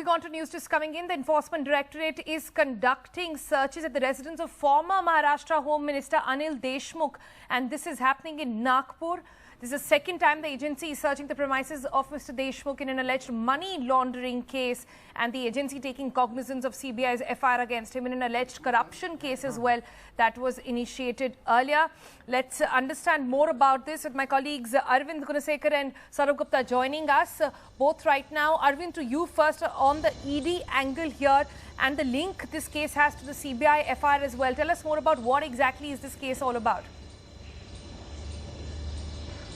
Moving on to news just coming in, the Enforcement Directorate is conducting searches at the residence of former Maharashtra Home Minister Anil Deshmukh, and this is happening in Nagpur. This is the second time the agency is searching the premises of Mr Deshmukh in an alleged money laundering case, and the agency taking cognizance of CBI's FIR against him in an alleged corruption case as well that was initiated earlier. Let's understand more about this with my colleagues Arvind Gunasekar and Saurabh Gupta joining us both right now. Arvind, to you first on the ED angle here and the link this case has to the CBI FIR as well. Tell us more about what exactly is this case all about.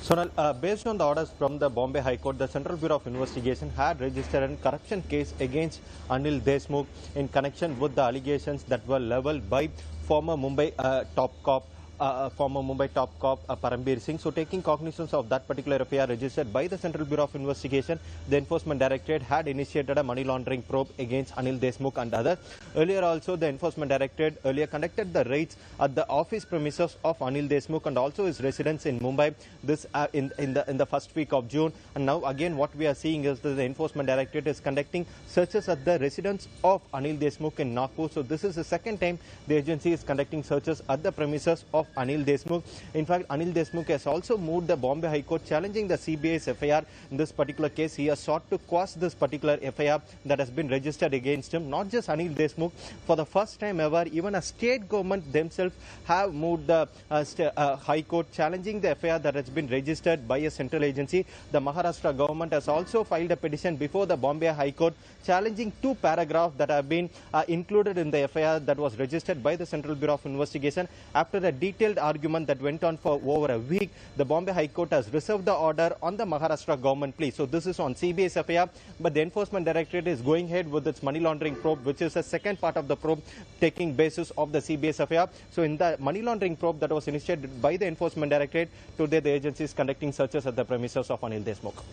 Sonal, based on the orders from the Bombay High Court, the Central Bureau of Investigation had registered a corruption case against Anil Deshmukh in connection with the allegations that were levelled by former Mumbai top cop Parambir Singh. So, taking cognizance of that particular affair registered by the Central Bureau of Investigation, the Enforcement Directorate had initiated a money laundering probe against Anil Deshmukh and others. Earlier also, the Enforcement Directorate conducted the raids at the office premises of Anil Deshmukh and also his residence in Mumbai. This in the first week of June. And now again, what we are seeing is that the Enforcement Directorate is conducting searches at the residence of Anil Deshmukh in Nagpur. So, this is the second time the agency is conducting searches at the premises of Anil Deshmukh. In fact, Anil Deshmukh has also moved the Bombay High Court challenging the CBI's FIR. In this particular case, he has sought to quash this particular FIR that has been registered against him. Not just Anil Deshmukh, for the first time ever, even a state government themselves have moved the High Court challenging the FIR that has been registered by a central agency. The Maharashtra government has also filed a petition before the Bombay High Court challenging two paragraphs that have been included in the FIR that was registered by the Central Bureau of Investigation. After a detailed argument that went on for over a week, the Bombay High Court has reserved the order on the Maharashtra government plea. So this is on CBI's FIR, but the Enforcement Directorate is going ahead with its money laundering probe, which is the second part of the probe taking basis of the CBI's FIR. So in the money laundering probe that was initiated by the Enforcement Directorate, today the agency is conducting searches at the premises of Anil Deshmukh.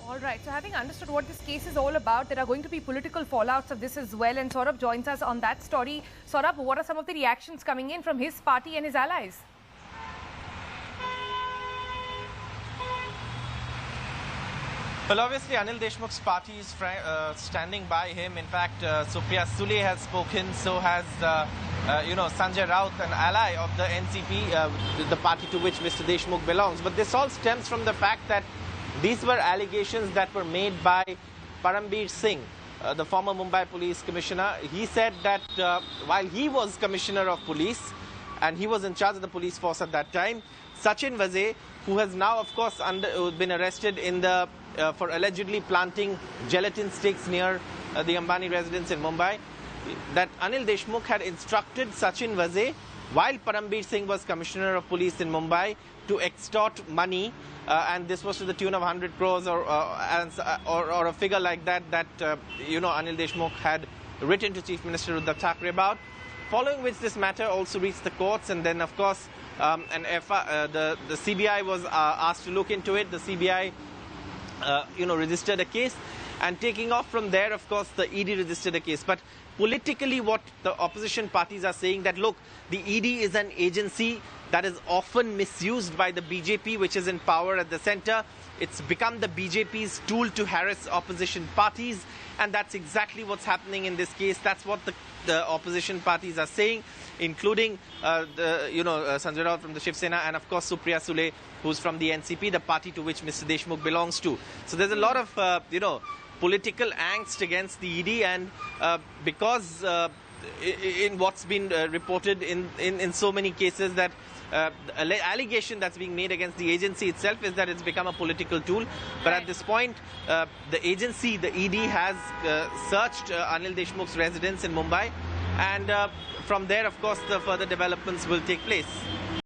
All right, so having understood what this case is all about, there are going to be political fallouts of this as well, and Saurabh joins us on that story. Saurabh, what are some of the reactions coming in from his party and his allies? Well, obviously, Anil Deshmukh's party is standing by him. In fact, Supriya Sule has spoken, so has, Sanjay Raut, an ally of the NCP, the party to which Mr Deshmukh belongs. But this all stems from the fact that these were allegations that were made by Parambir Singh, the former Mumbai police commissioner. He said that while he was commissioner of police and he was in charge of the police force at that time, Sachin Vaze, who has now, of course, been arrested in the for allegedly planting gelatin sticks near the Ambani residence in Mumbai, that Anil Deshmukh had instructed Sachin Vaze, while Parambir Singh was commissioner of police in Mumbai, to extort money, and this was to the tune of 100 crores or a figure like that, Anil Deshmukh had written to Chief Minister Uddhav Thackeray about. Following which this matter also reached the courts, and then, of course, the CBI was asked to look into it. The CBI, registered a case, and taking off from there, of course, the ED registered a case. But politically, what the opposition parties are saying, that look, the ED is an agency that is often misused by the BJP, which is in power at the center. It's become the BJP's tool to harass opposition parties, and that's exactly what's happening in this case. That's what the opposition parties are saying, including Sanjay Raut from the Shiv Sena, and of course Supriya Sule, who's from the NCP, the party to which Mr Deshmukh belongs to. So there's a lot of political angst against the ED, and because in what's been reported in so many cases, that allegation that's being made against the agency itself is that it's become a political tool. But at this point, the agency, the ED, has searched Anil Deshmukh's residence in Mumbai, and from there, of course, the further developments will take place.